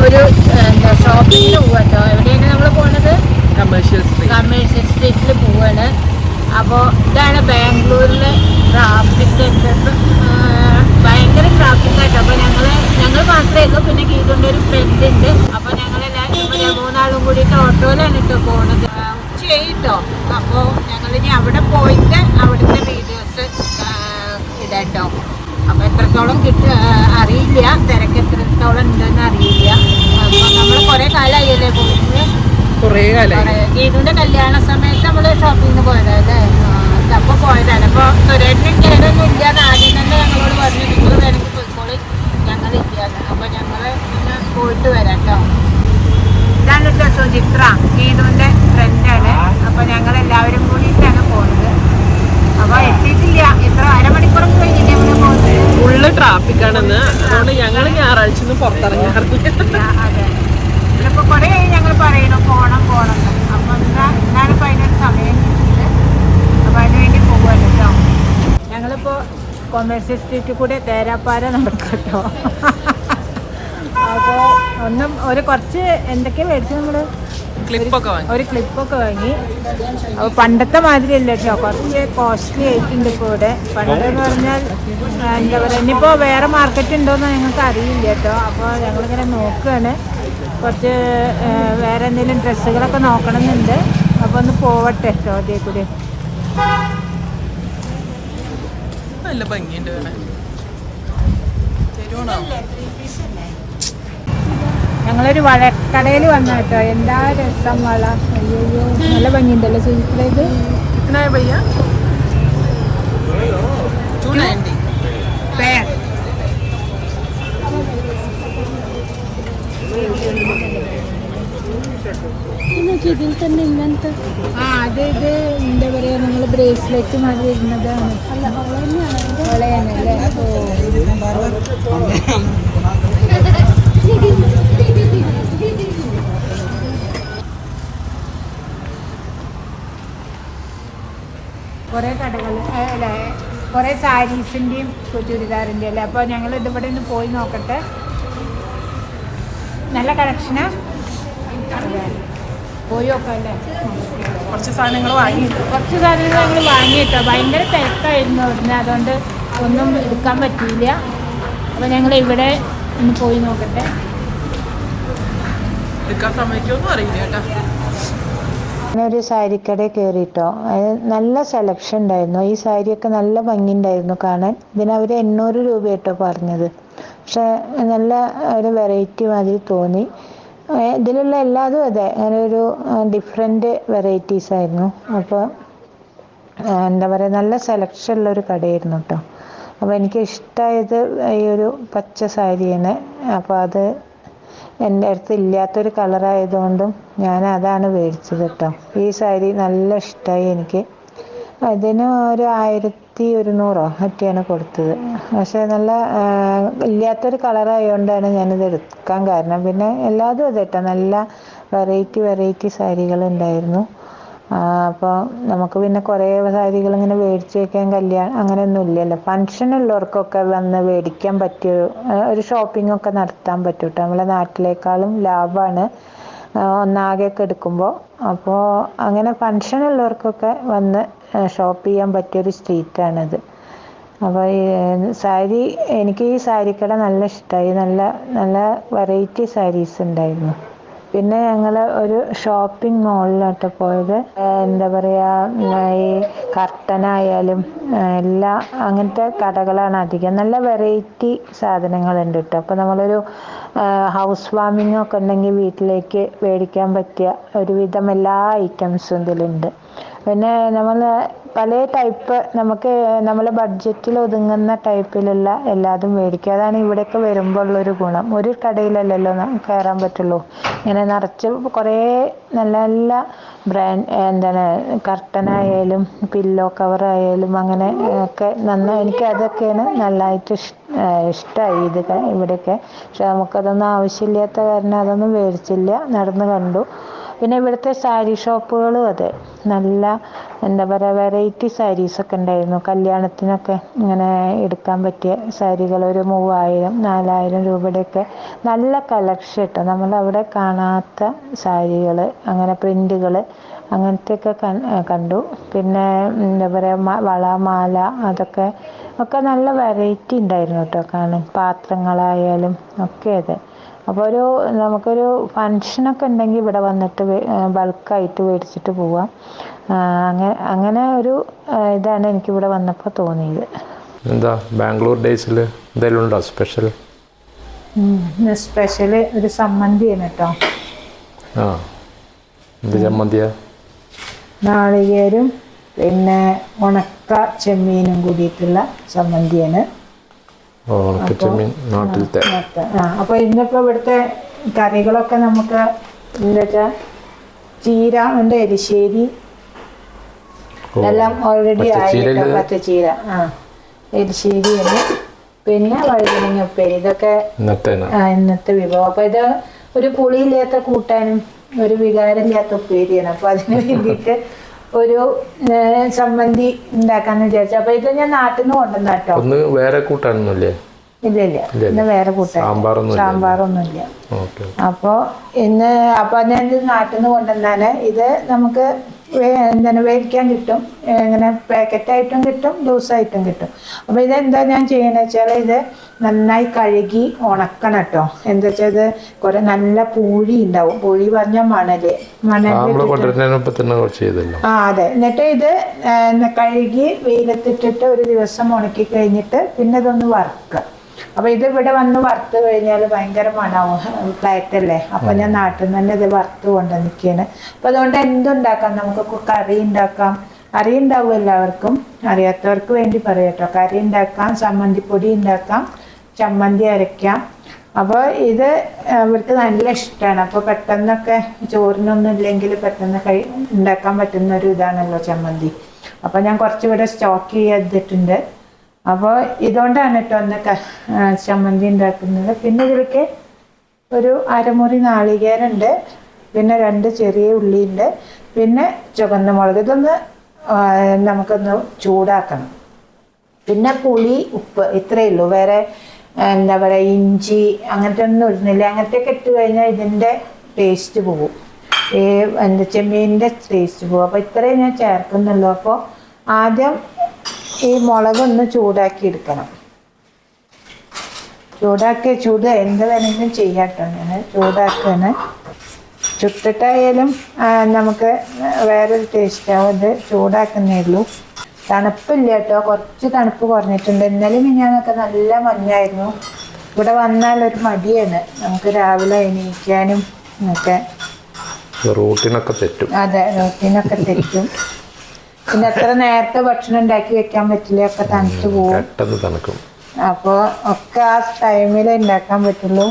ഒരു എന്താ ഷോപ്പിങ്ങിന് പോവാട്ടോ. എവിടെയാണ് നമ്മൾ പോകുന്നത്? കമേഴ്ഷ്യൽ സ്ട്രീറ്റിൽ പോവാണ്. അപ്പോൾ ഇതാണ് ബാംഗ്ലൂരിലെ ട്രാഫിക്. ഭയങ്കര ട്രാഫിക്കായിട്ട്. അപ്പോൾ ഞങ്ങൾ മാത്രമേ ഉള്ളൂ. പിന്നെ ഗീതുൻ്റെ ഒരു ഫ്രണ്ട് ഉണ്ട്. അപ്പോൾ ഞങ്ങളെല്ലാവരും മൂന്നാളും കൂടിയിട്ട് ഓട്ടോയിലാണ് കേട്ടോ പോകുന്നത്. ഉച്ചയായിട്ടോ. അപ്പോൾ ഞങ്ങളിനി അവിടെ പോയിട്ട് അവിടുത്തെ വീഡിയോസ് ഇടാട്ടോ. അപ്പോൾ എത്രത്തോളം അറിയില്ല, തിരക്ക് എത്രത്തോളം ഉണ്ടെന്ന് അറിയില്ല. അപ്പോൾ നമ്മൾ കുറേ കാലമായില്ലേ പോയിട്ട്. ഗീതുവിൻ്റെ കല്യാണ സമയത്ത് നമ്മൾ ഷോപ്പിങ്ങിന് പോയതല്ലേ. അപ്പോൾ പോയതാണ്. അപ്പോൾ സുരേഷിന് കേടൊന്നും ഇല്ലാന്ന് ആദ്യം തന്നെ ഞങ്ങളോട് പറഞ്ഞു, നിങ്ങൾ വേണമെങ്കിൽ പോയിക്കോളി, ഞങ്ങളില്ലാന്ന്. അപ്പോൾ ഞങ്ങൾ പിന്നെ പോയിട്ട് വരാം കേട്ടോ. ഇതാണ് കേട്ടോ സുചിത്ര, ഗീതുവിൻ്റെ ഫ്രണ്ടാണ്. അപ്പോൾ ഞങ്ങളെല്ലാവരും കൂടിയിട്ടാണ് പോകുന്നത്. അപ്പോൾ എത്തിയിട്ടില്ല, എത്ര അരമണിക്കൂറൊക്കെ കഴിഞ്ഞിട്ട് ഇവിടെ പോകുന്നത്. ഫുള്ള് ട്രാഫിക്കാണെന്ന്. അതുകൊണ്ട് ഞങ്ങൾ ഞായറാഴ്ച പുറത്തിറങ്ങാറില്ല. അതെ, ഇതിപ്പോൾ കുറേ ഞങ്ങൾ പറയണു പോകണം എന്ന്. അപ്പോൾ എന്നാലിപ്പോൾ അതിനൊരു സമയം കിട്ടിയത്. അപ്പോൾ അതിന് വേണ്ടി പോകുമല്ലോ കേട്ടോ. ഞങ്ങളിപ്പോൾ കൊമേഴ്സ്യൽ സ്ട്രീറ്റിൽ കൂടെ തേരാപ്പാര നടക്കട്ടോ. അപ്പോൾ കുറച്ച് എന്തൊക്കെയാണ് മേടിച്ചു നമ്മൾ? ഒരു ക്ലിപ്പൊക്കെ വാങ്ങി. അപ്പോൾ പണ്ടത്തെ മാതിരി അല്ല കേട്ടോ, കുറച്ച് കോസ്റ്റ്ലി ആയിട്ടുണ്ട് ഇപ്പോൾ ഇവിടെ. പണ്ടെന്ന് പറഞ്ഞാൽ എന്താ പറയുക, ഇനിയിപ്പോൾ വേറെ മാർക്കറ്റ് ഉണ്ടോയെന്ന് ഞങ്ങൾക്ക് അറിയില്ല കേട്ടോ. അപ്പോൾ ഞങ്ങളിങ്ങനെ നോക്കുകയാണ്. കുറച്ച് വേറെ എന്തെങ്കിലും ഡ്രസ്സുകളൊക്കെ നോക്കണമെന്നുണ്ട്. അപ്പോൾ ഒന്ന് പോവട്ടെ കേട്ടോ അതേ കൂടി. നല്ല ഭംഗിയുണ്ട്. ഞങ്ങളൊരു വളക്കടയിൽ വന്ന കേട്ടോ. എന്താ രസം വള. അയ്യോ നല്ല ഭംഗിയുണ്ടല്ലോ സുജിത്രേത്. ഇതിൽ തന്നെ ഇങ്ങനത്തെ ഇത് എന്താ പറയുക, നമ്മൾ ബ്രേസ്ലെറ്റ് മാതിരി ഇരുന്നതാണ്. വളയാണല്ലേ. കുറേ കടകൾ അല്ലേ, കുറേ സാരീസിൻ്റെയും ചുരിദാറിൻ്റെയും അല്ലേ. അപ്പോൾ ഞങ്ങൾ ഇതിവിടെ ഒന്ന് പോയി നോക്കട്ടെ. നല്ല കളക്ഷനാ, പോയി നോക്കാം അല്ലേ. കുറച്ച് സാധനങ്ങൾ ഞങ്ങൾ വാങ്ങിയിട്ടോ. ഭയങ്കര തിരക്കായിരുന്നു ഇവിടുന്ന്, അതുകൊണ്ട് ഒന്നും എടുക്കാൻ പറ്റിയില്ല. അപ്പോൾ ഞങ്ങൾ ഇവിടെ ഒന്ന് പോയി നോക്കട്ടെ. ഞാനൊരു സാരിക്കടയിൽ കയറിയിട്ടോ. നല്ല സെലക്ഷൻ ഉണ്ടായിരുന്നു. ഈ സാരിയൊക്കെ നല്ല ഭംഗിയുണ്ടായിരുന്നു കാണാൻ. ഇതിനവർ 800 രൂപ കേട്ടോ പറഞ്ഞത്. പക്ഷെ നല്ല ഒരു വെറൈറ്റി മാതിരി തോന്നി. ഇതിലുള്ള എല്ലാതും അതെ, അങ്ങനെ ഒരു ഡിഫറെൻറ്റ് വെറൈറ്റീസ് ആയിരുന്നു. അപ്പോൾ എന്താ പറയുക, നല്ല സെലക്ഷൻ ഉള്ളൊരു കടയായിരുന്നു കേട്ടോ. അപ്പോൾ എനിക്ക് ഇഷ്ടമായത് ഈ ഒരു പച്ച സാരിയാണ്. അപ്പോൾ അത് എൻ്റെ അടുത്ത് ഇല്ലാത്തൊരു കളറായതുകൊണ്ടും ഞാൻ അതാണ് മേടിച്ചത് കേട്ടോ. ഈ സാരി നല്ല ഇഷ്ടമായി എനിക്ക്. അതിന് ഒരു 1100 ഒക്കെയാണ് കൊടുത്തത്. പക്ഷേ നല്ല ഇല്ലാത്തൊരു കളറായതുകൊണ്ടാണ് ഞാനിത് എടുക്കാൻ കാരണം. പിന്നെ എല്ലാതും അതെ കേട്ടോ, നല്ല വെറൈറ്റി സാരികളുണ്ടായിരുന്നു. അപ്പോൾ നമുക്ക് പിന്നെ കുറേ സാരികൾ ഇങ്ങനെ മേടിച്ച് വയ്ക്കാൻ കല്യാണം അങ്ങനെയൊന്നും ഇല്ലല്ലോ. ഫങ്ഷനുള്ളവർക്കൊക്കെ വന്ന് മേടിക്കാൻ പറ്റിയ ഒരു ഷോപ്പിംഗ് ഒക്കെ നടത്താൻ പറ്റും കേട്ടോ. നമ്മളെ നാട്ടിലേക്കാളും ലാഭമാണ് ഒന്നാകെയൊക്കെ എടുക്കുമ്പോൾ. അപ്പോൾ അങ്ങനെ ഫങ്ഷനുള്ളവർക്കൊക്കെ വന്ന് ഷോപ്പ് ചെയ്യാൻ പറ്റിയൊരു സ്ട്രീറ്റാണിത്. അപ്പോൾ ഈ സാരി, എനിക്ക് ഈ സാരിക്കട നല്ല ഇഷ്ടമായി. നല്ല വെറൈറ്റി സാരീസ് ഉണ്ടായിരുന്നു. പിന്നെ ഞങ്ങൾ ഒരു ഷോപ്പിംഗ് മാളിലാട്ടോ പോയത്. എന്താ പറയുക, ഈ കർട്ടനായാലും എല്ലാ അങ്ങനത്തെ കടകളാണ് അധികം. നല്ല വെറൈറ്റി സാധനങ്ങളുണ്ട് കേട്ടോ. അപ്പോൾ നമ്മളൊരു ഹൗസ് വാമിംഗ് ഒക്കെ ഉണ്ടെങ്കിൽ വീട്ടിലേക്ക് മേടിക്കാൻ പറ്റിയ ഒരുവിധം എല്ലാ ഐറ്റംസും ഇതിലുണ്ട്. പിന്നെ നമ്മൾ പല ടൈപ്പ്, നമുക്ക് നമ്മളെ ബഡ്ജറ്റിൽ ഒതുങ്ങുന്ന ടൈപ്പിലുള്ള എല്ലാതും മേടിക്കുക. അതാണ് ഇവിടെയൊക്കെ വരുമ്പോൾ ഉള്ളൊരു ഗുണം. ഒരു കടയിലല്ലല്ലോ കയറാൻ പറ്റുള്ളൂ. ഇങ്ങനെ നിറച്ച് കുറേ നല്ല എന്താണ് കർട്ടനായാലും പില്ലോ കവറായാലും അങ്ങനെ ഒക്കെ നന്നായി. എനിക്ക് അതൊക്കെയാണ് നല്ലതായിട്ട് ഇഷ്ടമായി ഇവിടെയൊക്കെ. പക്ഷെ നമുക്കതൊന്നും ആവശ്യമില്ലാത്ത കാരണം അതൊന്നും മേടിച്ചില്ല, നടന്ന് കണ്ടു. പിന്നെ ഇവിടുത്തെ സാരി ഷോപ്പുകളും അതെ, നല്ല എന്താ പറയുക, വെറൈറ്റി സാരീസൊക്കെ ഉണ്ടായിരുന്നു. കല്യാണത്തിനൊക്കെ ഇങ്ങനെ എടുക്കാൻ പറ്റിയ സാരികൾ ഒരു 3000-4000 രൂപയുടെയൊക്കെ നല്ല കളക്ഷൻ കേട്ടോ. നമ്മളവിടെ കാണാത്ത സാരികൾ, അങ്ങനെ പ്രിൻ്റുകൾ അങ്ങനത്തെയൊക്കെ കണ്ടു. പിന്നെ എന്താ പറയുക, വള മാല അതൊക്കെ നല്ല വെറൈറ്റി ഉണ്ടായിരുന്നു കേട്ടോ കാണാൻ. പാത്രങ്ങളായാലും ഒക്കെ അതെ. അപ്പോൾ നമുക്കൊരു ഫങ്ഷനൊക്കെ ഉണ്ടെങ്കിൽ ഇവിടെ വന്നിട്ട് ബൾക്കായിട്ട് മേടിച്ചിട്ട് പോവാം. അങ്ങനെ ഒരു ഇതാണ് എനിക്കിവിടെ വന്നപ്പോൾ തോന്നിയത്. എന്താ ബാംഗ്ലൂർ ഡേയ്സിൽ എന്തെങ്കിലും ഉണ്ടോ സ്പെഷ്യൽ? സ്പെഷ്യൽ ഒരു സമ്മന്തിയാണ് കേട്ടോ. എന്ത് ചമ്മന്തിയാ? നാളികേരും പിന്നെ ഉണക്ക ചെമ്മീനും കൂടിയിട്ടുള്ള സമ്മന്തിയാണ്. നാട്ടിലത്തെ. അപ്പോൾ ഇന്നിപ്പോൾ ഇവിടുത്തെ കറികളൊക്കെ നമുക്ക് എന്താ വെച്ചാൽ ചീര ഉണ്ട്, എരിശ്ശേരി എല്ലാം ഓൾറെഡി ആയിട്ട് പച്ചച്ചീര, എരിശ്ശേരിയാണ്, പിന്നെ വഴുതനങ്ങ ഉപ്പേരി. ഇതൊക്കെ ഇന്നത്തെ വിഭവം. അപ്പോൾ ഇത് ഒരു പുളിയില്ലാത്ത കൂട്ടാനും ഒരു വികാരമില്ലാത്ത ഉപ്പേരിയാണ്. അപ്പോൾ അതിന് വേണ്ടിയിട്ട് ഒരു ചമ്മന്തി ഉണ്ടാക്കാന്ന് വിചാരിച്ചു. അപ്പൊ ഇത് ഞാൻ നാട്ടിൽ നിന്ന് കൊണ്ടുവന്നാട്ടോ. വേറെ കൂട്ടാനൊന്നുമില്ലേ? ഇല്ല ഇന്ന് വേറെ കൂട്ടാൻ സാമ്പാറൊന്നുമില്ല. അപ്പൊ ഞാൻ ഇത് നാട്ടിൽ നിന്ന് കൊണ്ടുവന്നാല് ഇത് നമുക്ക് എന്താണ് വേവിക്കാൻ കിട്ടും. ഇങ്ങനെ പാക്കറ്റായിട്ടും കിട്ടും, ലൂസായിട്ടും കിട്ടും. അപ്പോൾ ഇതെന്താ ഞാൻ ചെയ്യണമെന്ന് വെച്ചാൽ ഇത് നന്നായി കഴുകി ഉണക്കണം കേട്ടോ. എന്താ വെച്ചാൽ ഇത് കുറെ നല്ല പൂഴി ഉണ്ടാവും. പൂഴി പറഞ്ഞാൽ മണല് അതെ. എന്നിട്ട് ഇത് കഴുകി വെയിലത്തിട്ടിട്ട് ഒരു ദിവസം ഉണക്കി കഴിഞ്ഞിട്ട് പിന്നെ ഇതൊന്ന് വറുക്കുക. അപ്പൊ ഇത് ഇവിടെ വന്ന് വറുത്ത് കഴിഞ്ഞാൽ ഭയങ്കര മണാവും, ഫ്ലാറ്റല്ലേ. അപ്പൊ ഞാൻ നാട്ടിൽ നിന്ന് തന്നെ ഇത് വറുത്ത് കൊണ്ടുവന്നിരിക്കുകയാണ്. അപ്പൊ അതുകൊണ്ട് എന്തുണ്ടാക്കാം, നമുക്ക് കറി ഉണ്ടാക്കാം. കറി ഉണ്ടാവും എല്ലാവർക്കും, അറിയാത്തവർക്ക് വേണ്ടി പറയാട്ടോ. കറി ഉണ്ടാക്കാം, ചമ്മന്തിപ്പൊടി ഉണ്ടാക്കാം, ചമ്മന്തി അരയ്ക്കാം. അപ്പോൾ ഇത് അവർക്ക് നല്ല ഇഷ്ടമാണ്. അപ്പോൾ പെട്ടെന്നൊക്കെ ചോറിനൊന്നും ഇല്ലെങ്കിൽ പെട്ടെന്ന് ഉണ്ടാക്കാൻ പറ്റുന്ന ഒരു ഇതാണല്ലോ ചമ്മന്തി. അപ്പോൾ ഞാൻ കുറച്ചിവിടെ സ്റ്റോക്ക് ചെയ്തിട്ടുണ്ട്. അപ്പോൾ ഇതുകൊണ്ടാണ് കേട്ടോ ഒന്ന് ചമ്മന്തി ഉണ്ടാക്കുന്നത്. പിന്നെ ഇതിലേക്ക് ഒരു അരമുറി നാളികേരമുണ്ട്, പിന്നെ 2 ചെറിയ ഉള്ളിയുണ്ട്, പിന്നെ ചുവന്ന മുളക്. ഇതൊന്ന് നമുക്കൊന്ന് ചൂടാക്കണം. പിന്നെ പുളി, ഉപ്പ്, ഇത്രയേ ഉള്ളൂ. വേറെ എന്താ പറയുക, ഇഞ്ചി അങ്ങനത്തെ ഒന്നും ഇടുന്നില്ല. അങ്ങനത്തെയൊക്കെ ഇട്ട് കഴിഞ്ഞാൽ ഇതിൻ്റെ ടേസ്റ്റ് പോകും, ചെമ്മീനിൻ്റെ ടേസ്റ്റ് പോകും. അപ്പോൾ ഇത്രയും ഞാൻ ചേർക്കുന്നുള്ളൂ. അപ്പോൾ ആദ്യം ഈ മുളകൊന്ന് ചൂടാക്കി എടുക്കണം. ചൂട് എന്ത് വേണമെങ്കിലും ചെയ്യാം കേട്ടോ. ഞാൻ ചൂടാക്കാണ്. ചുട്ടിട്ടായാലും നമുക്ക് വേറൊരു ടേസ്റ്റാവും. ഇത് ചൂടാക്കുന്നേ ഉള്ളൂ. തണുപ്പില്ല കേട്ടോ, കുറച്ച് തണുപ്പ് കുറഞ്ഞിട്ടുണ്ട്. ഇന്നലെയും മിനിഞ്ഞാന്നൊക്കെ നല്ല മഞ്ഞായിരുന്നു. ഇവിടെ വന്നാൽ ഒരു മടിയാണ് നമുക്ക് രാവിലെ എണീക്കാനും ഒക്കെ. റൂട്ടിനൊക്കെ തെറ്റും. അതെ, റൂട്ടിനൊക്കെ തെറ്റും. പിന്നെ എത്ര നേരത്തെ ഭക്ഷണം ഉണ്ടാക്കി വെക്കാൻ പറ്റില്ല, ഒക്കെ തണുത്ത് പോകും. അപ്പോൾ ഒക്കെ ആ ടൈമിലേ ഉണ്ടാക്കാൻ പറ്റുള്ളൂ.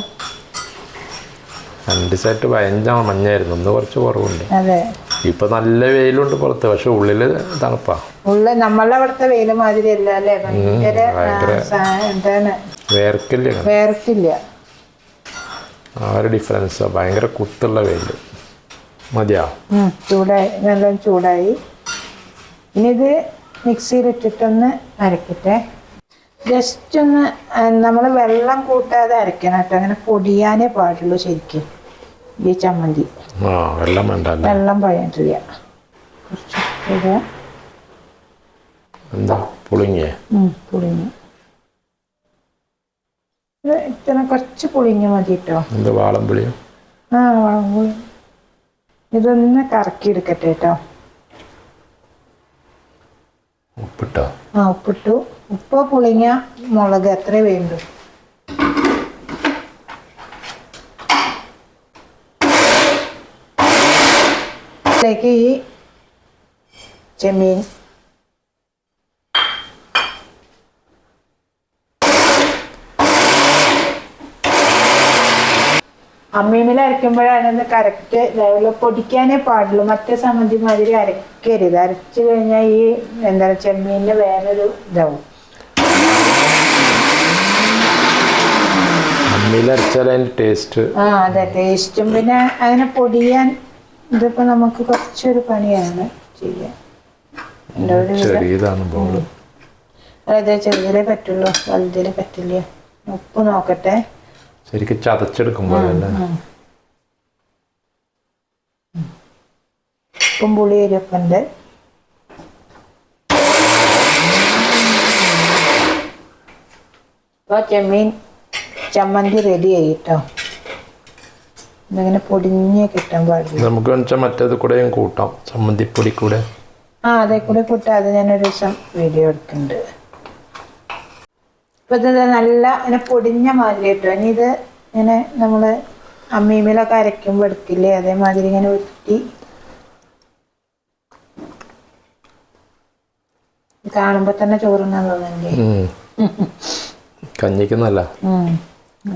2 ദിവസമായിട്ട് ഭയങ്കര മഞ്ഞായിരുന്നു, ഒന്ന് കുറച്ച് കുറവുണ്ട്. അതെ, ഇപ്പൊ നല്ല വെയിലുണ്ട് പുറത്ത്, പക്ഷെ ഉള്ളില് തണുപ്പാ. നമ്മളെ അവിടുത്തെ വെയില് മാതിരി അല്ല അല്ലേ, എന്താണ് വേർക്കില്ല. ആ ഒരു ഡിഫറൻസ്, ഭയങ്കര കുത്തുള്ള വെയില്. മതിയാ? ചൂടായി, നല്ല ചൂടായി. ഇനി ഇത് മിക്സിയിലിട്ടിട്ടൊന്ന് അരക്കട്ടെ. ജസ്റ്റ് ഒന്ന് നമ്മൾ വെള്ളം കൂട്ടാതെ അരക്കണം കേട്ടോ. അങ്ങനെ പൊടിയാനേ പാടുള്ളൂ ശരിക്കും ഈ ചമ്മന്തി. വെള്ളം പഴയിട്ടില്ല. പുളിങ്ങി ഇത്ര കുറച്ച് പുളിങ്ങി മതി കേട്ടോ. വാളംപുളി. വാളംപുളി. ഇതൊന്ന് കറക്കി എടുക്കട്ടെ കേട്ടോ. ഉപ്പിട്ടോ? ഉപ്പിട്ടു. ഉപ്പ്, പുളിങ്ങ, മുളക് അത്രേ വേണ്ടു. ഇതിലേക്ക് ഈ ചെമ്മീൻ അമ്മീമിൽ അരയ്ക്കുമ്പോഴാണ് കറക്റ്റ് ലെവല്. പൊടിക്കാനേ പാടുള്ളൂ, മറ്റേ സമ്മതി മാതിരി അരക്കരുത്. അരച്ചു കഴിഞ്ഞാൽ ഈ എന്താ ചെമ്മീനിന് വേറൊരു ഇതാവും. അതെ, ടേസ്റ്റും. പിന്നെ അതിനെ പൊടിയാൻ ഇതിപ്പോ നമുക്ക് കുറച്ചൊരു പണിയാണ് ചെയ്യാൻ. അതെ, ചെറിയതേ പറ്റുള്ളൂ, വലുതിലേ പറ്റില്ല. ഉപ്പ് നോക്കട്ടെ. ശരിക്കും ചതച്ചെടുക്കുമ്പോൾ അല്ലേ? ഉപ്പും പുളിയൊക്കെ ഉണ്ട്. ഇപ്പോൾ ചെമ്മീൻ ചമ്മന്തി റെഡി ആയിട്ടോ. ഇതിങ്ങനെ പൊടിഞ്ഞ് കിട്ടാൻ പാടില്ല. നമുക്ക് വെച്ചാൽ മറ്റേത് കൂടെയും കൂട്ടാം, ചമ്മന്തിപ്പൊടി കൂടെ. അതേ കൂടെ കൂട്ടാം. അത് ഞാനൊരു ദിവസം വീഡിയോ എടുക്കുന്നുണ്ട്. ഇപ്പം ഇത് നല്ല ഇങ്ങനെ പൊടിഞ്ഞ മാതിരി കേട്ടോ. ഇനി ഇത് ഇങ്ങനെ നമ്മൾ അമ്മീമിലൊക്കെ അരയ്ക്കുമ്പോൾ എടുക്കില്ലേ, അതേമാതിരി ഇങ്ങനെ ഉരുട്ടി കാണുമ്പോൾ തന്നെ ചോറുന്നാൻ തോന്നുന്നില്ലേ? കഞ്ഞിക്കുന്നല്ല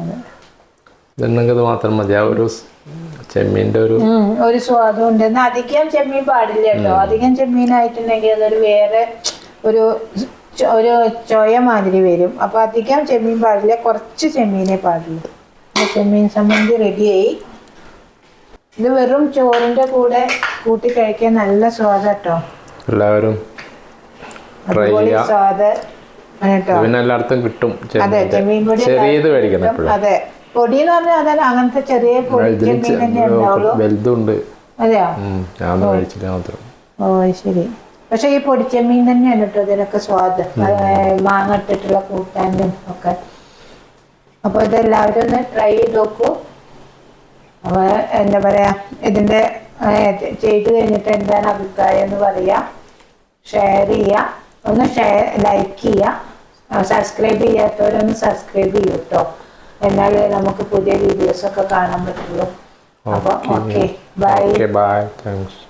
അതെ. ഇതുണ്ടെങ്കിൽ ഇത് മാത്രം മതി. ആ ഒരു ചെമ്മീൻ്റെ ഒരു സ്വാദും ഉണ്ട്. എന്നാൽ അധികം ചെമ്മീൻ പാടില്ല കേട്ടോ. അധികം ചെമ്മീനായിട്ടുണ്ടെങ്കിൽ അതൊരു വേറെ ഒരു ഒരു ചോയ മാതിരി വരും. അപ്പൊ അധികം ചെമ്മീൻ പാടില്ല, കുറച്ച് ചെമ്മീനേ പാടുള്ളൂ. ചെമ്മീൻ സംബന്ധി റെഡിയായി. ഇത് വെറും ചോറിന്റെ കൂടെ കൂട്ടി കഴിക്കാൻ നല്ല സ്വാദ് കേട്ടോ. എല്ലാവരും അതുപോലെ സ്വാദ് കേട്ടോ. പിന്നെ എല്ലായിടത്തും കിട്ടും. അതെ, ചെമ്മീൻ പൊടി ചെറിയത് മേടിക്കണം എപ്പോഴും. അതെ, പൊടി എന്ന് പറഞ്ഞാൽ അതല്ല, അങ്ങനത്തെ ചെറിയ പൊടി ചെമ്മീൻ തന്നെ ഉണ്ടാവുള്ളൂ. വലുതുണ്ട്. അതെയോ? ഞാൻ മേടിച്ചിട്ട് മാത്രം. ഓ ശരി. പക്ഷെ ഈ പൊടിച്ചെമ്മീൻ തന്നെയാണ് കേട്ടോ ഇതിനൊക്കെ സ്വാദ്. മാങ്ങ ഇട്ടിട്ടുള്ള കൂട്ടാനും ഒക്കെ. അപ്പോൾ ഇതെല്ലാവരും ഒന്ന് ട്രൈ ചെയ്ത് നോക്കൂ. അപ്പോൾ എന്താ പറയാ, ഇതിന്റെ ചെയ്ത് കഴിഞ്ഞിട്ട് എന്താണ് അഭിപ്രായം എന്ന് പറയാ. ഷെയർ ചെയ്യുക, ഒന്ന് ലൈക്ക് ചെയ്യുക. സബ്സ്ക്രൈബ് ചെയ്യാത്തവരൊന്ന് സബ്സ്ക്രൈബ് ചെയ്യും കേട്ടോ. എന്നാലേ നമുക്ക് പുതിയ വീഡിയോസ് ഒക്കെ കാണാൻ പറ്റുള്ളൂ. അപ്പോൾ ഓക്കെ, ബൈ. By, thanks.